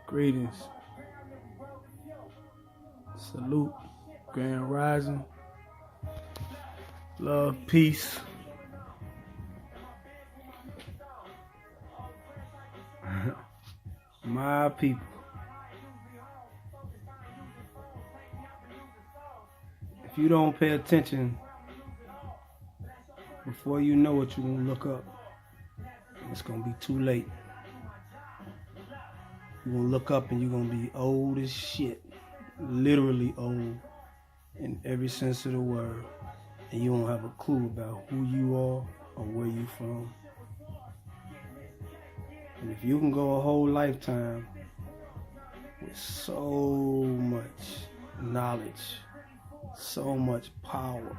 Greetings. Salute. Grand Rising. Love, peace. My people. If you don't pay attention, before you know it, you're going to look up. It's going to be too late. You're going to look up and you're going to be old as shit. Literally old in every sense of the word. And you won't have a clue about who you are or where you're from. And if you can go a whole lifetime with so much knowledge, so much power,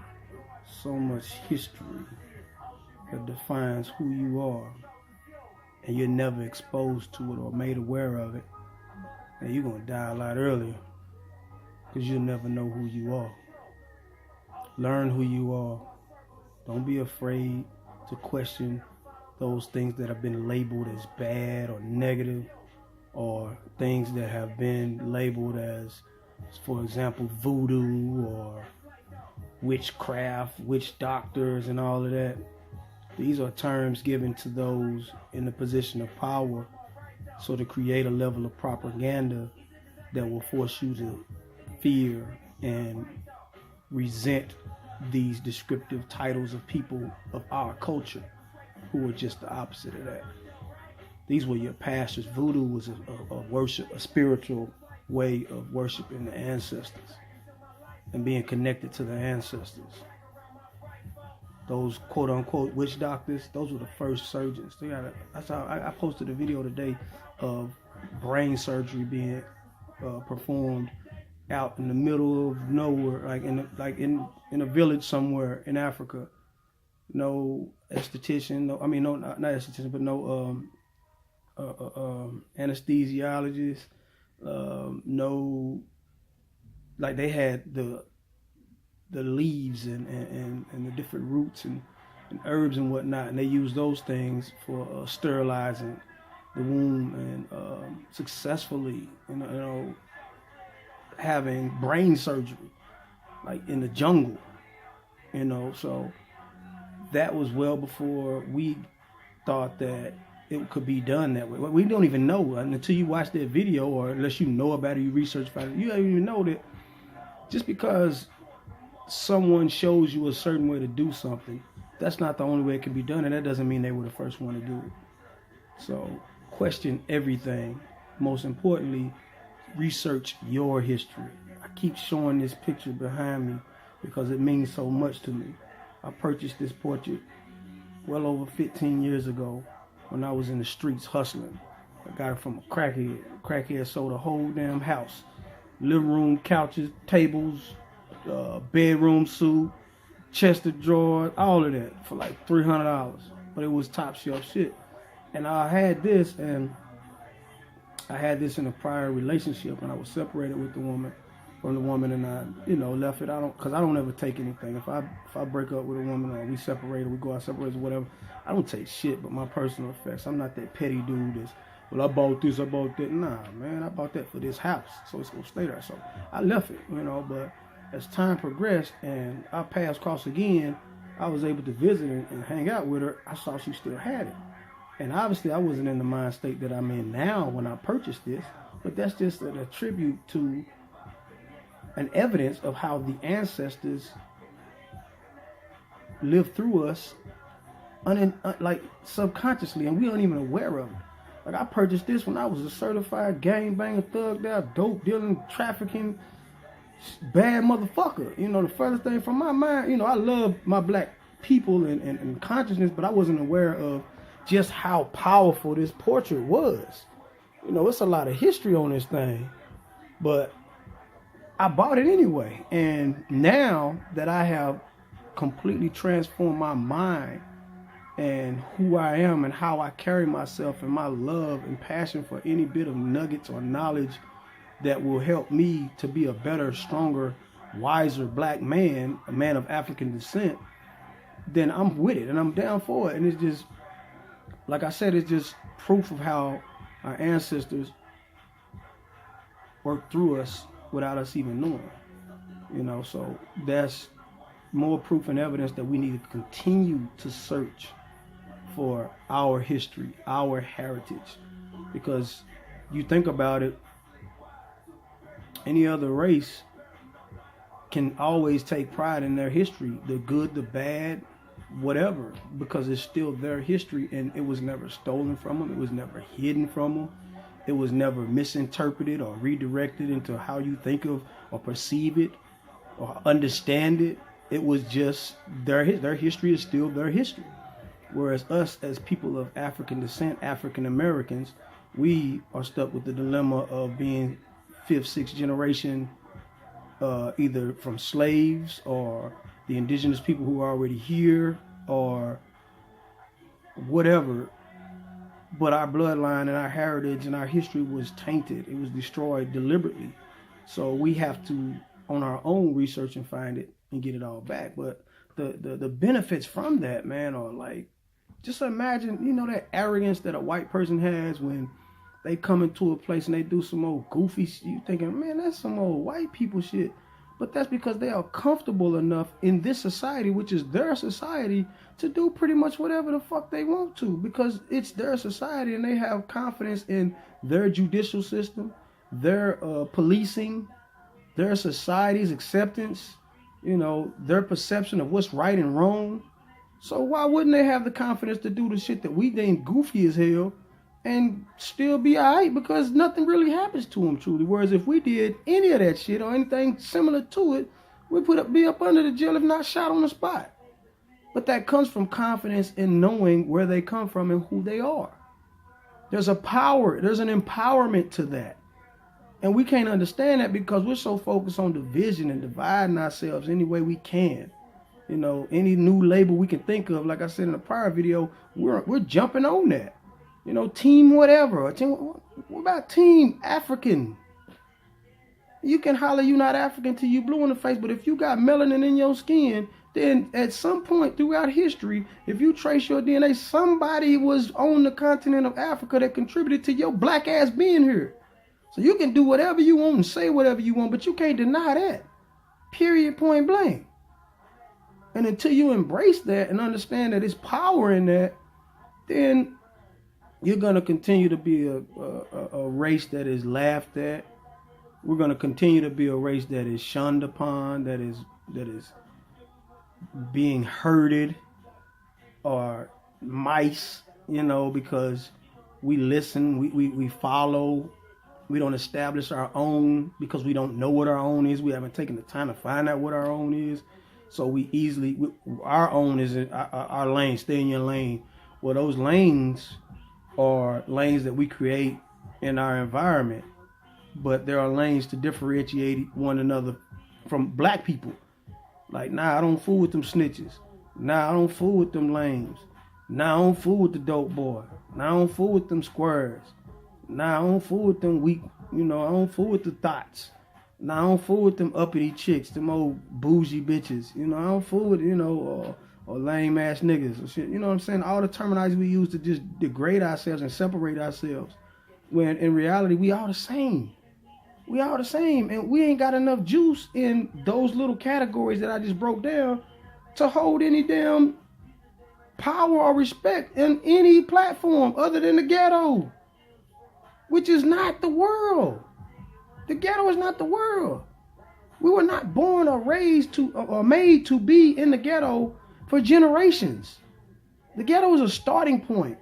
so much history that defines who you are, and you're never exposed to it or made aware of it, then you're going to die a lot earlier because you'll never know who you are. Learn who you are. Don't be afraid to question those things that have been labeled as bad or negative, or things that have been labeled as, for example, voodoo or witchcraft, witch doctors and all of that. These are terms given to those in the position of power, so to create a level of propaganda that will force you to fear and resent these descriptive titles of people of our culture who are just the opposite of that. These were your pastors. Voodoo was a worship, a spiritual way of worshiping the ancestors and being connected to the ancestors. Those quote unquote witch doctors, those were the first surgeons. That's how I posted a video today of brain surgery being performed out in the middle of nowhere, like in a village somewhere in Africa. No esthetician, not esthetician, but no anesthesiologist. No, like they had the leaves and the different roots and herbs and whatnot, and they used those things for sterilizing the womb and successfully, having brain surgery, like in the jungle, so that was well before we thought that it could be done that way. We don't even know until you watch that video, or unless you know about it, you research about it, you don't even know that just because someone shows you a certain way to do something, that's not the only way it can be done, and that doesn't mean they were the first one to do it. So question everything. Most importantly, research your history. I keep showing this picture behind me because it means so much to me. I purchased this portrait well over 15 years ago when I was in the streets hustling. I got it from a crackhead. Crackhead sold a whole damn house. Living room, couches, tables, bedroom suite, chest of drawers, all of that for like $300. But it was top shelf shit. And I had this in a prior relationship, and I was separated with the woman, and I, left it. Because I don't ever take anything. If I break up with a woman, or we separated, we go out separated, whatever, I don't take shit but my personal effects. I'm not that petty dude that's, well, I bought this, I bought that. Nah, man, I bought that for this house, so it's gonna stay there. So I left it, but as time progressed and our paths crossed again, I was able to visit and hang out with her. I saw she still had it. And obviously I wasn't in the mind state that I'm in now when I purchased this, but that's just a tribute to an evidence of how the ancestors lived through us like subconsciously, and we aren't even aware of it. Like, I purchased this when I was a certified gangbanger, thugged out, dope dealing, trafficking, bad motherfucker. The furthest thing from my mind, I love my black people and consciousness, but I wasn't aware of just how powerful this portrait was. It's a lot of history on this thing, but I bought it anyway. And now that I have completely transformed my mind and who I am and how I carry myself and my love and passion for any bit of nuggets or knowledge that will help me to be a better, stronger, wiser black man, a man of African descent, then I'm with it and I'm down for it. And it's just, like I said, it's just proof of how our ancestors work through us without us even knowing. So that's more proof and evidence that we need to continue to search for our history, our heritage. Because you think about it, any other race can always take pride in their history, the good, the bad, whatever, because it's still their history, and it was never stolen from them. It was never hidden from them. It was never misinterpreted or redirected into how you think of or perceive it or understand it. It was just their history is still their history. Whereas us as people of African descent, African Americans, we are stuck with the dilemma of being fifth, sixth generation, either from slaves or the indigenous people who are already here or whatever. But our bloodline and our heritage and our history was tainted. It was destroyed deliberately. So we have to, on our own, research and find it and get it all back. But the benefits from that, man, are like, just imagine, that arrogance that a white person has when they come into a place and they do some old goofy shit. You thinking, man, that's some old white people shit. But that's because they are comfortable enough in this society, which is their society, to do pretty much whatever the fuck they want to, because it's their society and they have confidence in their judicial system, their policing, their society's acceptance, their perception of what's right and wrong. So why wouldn't they have the confidence to do the shit that we deem goofy as hell and still be alright, because nothing really happens to them truly? Whereas if we did any of that shit or anything similar to it, we'd be up under the jail if not shot on the spot. But that comes from confidence in knowing where they come from and who they are. There's a power, there's an empowerment to that. And we can't understand that because we're so focused on division and dividing ourselves any way we can. Any new label we can think of, like I said in the prior video, we're jumping on that. Team whatever. What about Team African? You can holler you not African till you blue in the face, but if you got melanin in your skin, then at some point throughout history, if you trace your DNA, somebody was on the continent of Africa that contributed to your black ass being here. So you can do whatever you want and say whatever you want, but you can't deny that. Period, point blank. And until you embrace that and understand that it's power in that, then you're going to continue to be a race that is laughed at. We're going to continue to be a race that is shunned upon, that is being herded, or mice, because we listen, we follow. We don't establish our own because we don't know what our own is. We haven't taken the time to find out what our own is. So our own is our lane. Stay in your lane. Well, those lanes are lanes that we create in our environment, but there are lanes to differentiate one another from black people. Like, nah, I don't fool with them snitches. Nah, I don't fool with them lames. Nah, I don't fool with the dope boy. Nah, I don't fool with them squares. Nah, I don't fool with them weak. I don't fool with the thoughts. Nah, I don't fool with them uppity chicks, them old bougie bitches. I don't fool with, or lame ass niggas or shit. You know what I'm saying? All the terminology we use to just degrade ourselves and separate ourselves. When in reality, we all the same. We all the same. And we ain't got enough juice in those little categories that I just broke down to hold any damn power or respect in any platform other than the ghetto, which is not the world. The ghetto is not the world. We were not born or raised to or made to be in the ghetto for generations. The ghetto is a starting point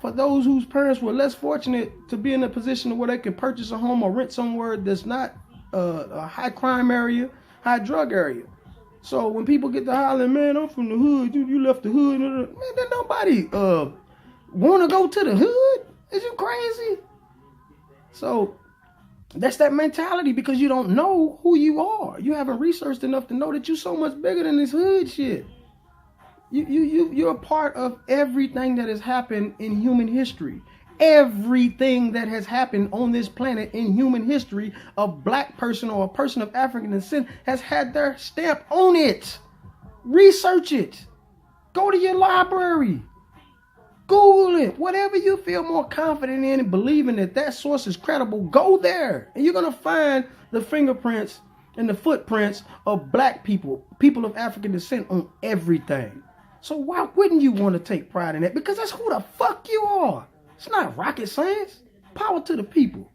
for those whose parents were less fortunate to be in a position where they can purchase a home or rent somewhere that's not a high crime area, high drug area. So when people get to hollering, man, I'm from the hood, you left the hood, man, then nobody want to go to the hood? Is you crazy? So that's that mentality, because you don't know who you are. You haven't researched enough to know that you're so much bigger than this hood shit. You're a part of everything that has happened in human history. Everything that has happened on this planet in human history, a black person or a person of African descent has had their stamp on it. Research it. Go to your library. Google it. Whatever you feel more confident in and believing that that source is credible, go there. And you're going to find the fingerprints and the footprints of black people, people of African descent on everything. So why wouldn't you want to take pride in that? Because that's who the fuck you are. It's not rocket science. Power to the people.